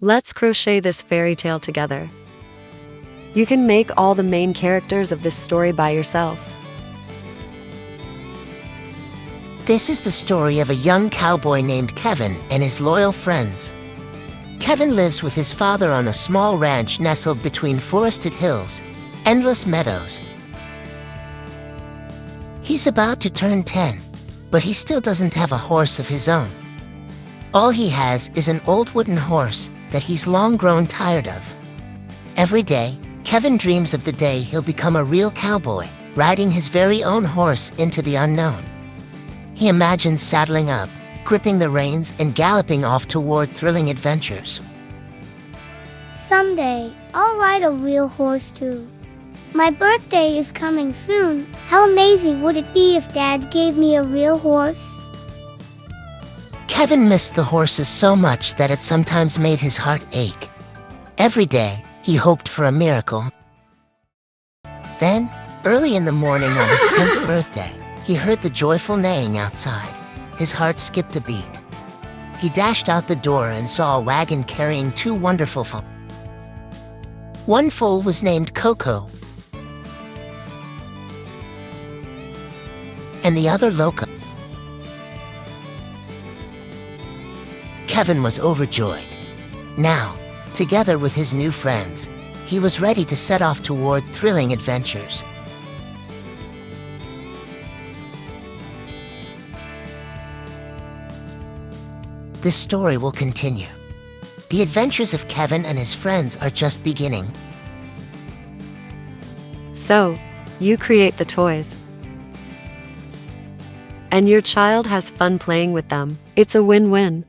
Let's crochet this fairy tale together. You can make all the main characters of this story by yourself. This is the story of a young cowboy named Kevin and his loyal friends. Kevin lives with his father on a small ranch nestled between forested hills, endless meadows. He's about to turn 10, but he still doesn't have a horse of his own. All he has is an old wooden horse that he's long grown tired of. Every day, Kevin dreams of the day he'll become a real cowboy, riding his very own horse into the unknown. He imagines saddling up, gripping the reins, and galloping off toward thrilling adventures. Someday, I'll ride a real horse too. My birthday is coming soon. How amazing would it be if Dad gave me a real horse? Kevin missed the horses so much that it sometimes made his heart ache. Every day, he hoped for a miracle. Then, early in the morning on his 10th birthday, he heard the joyful neighing outside. His heart skipped a beat. He dashed out the door and saw a wagon carrying two wonderful foals. One foal was named Coco, and the other Loco. Kevin was overjoyed. Now, together with his new friends, he was ready to set off toward thrilling adventures. This story will continue. The adventures of Kevin and his friends are just beginning. So, you create the toys, and your child has fun playing with them. It's a win-win.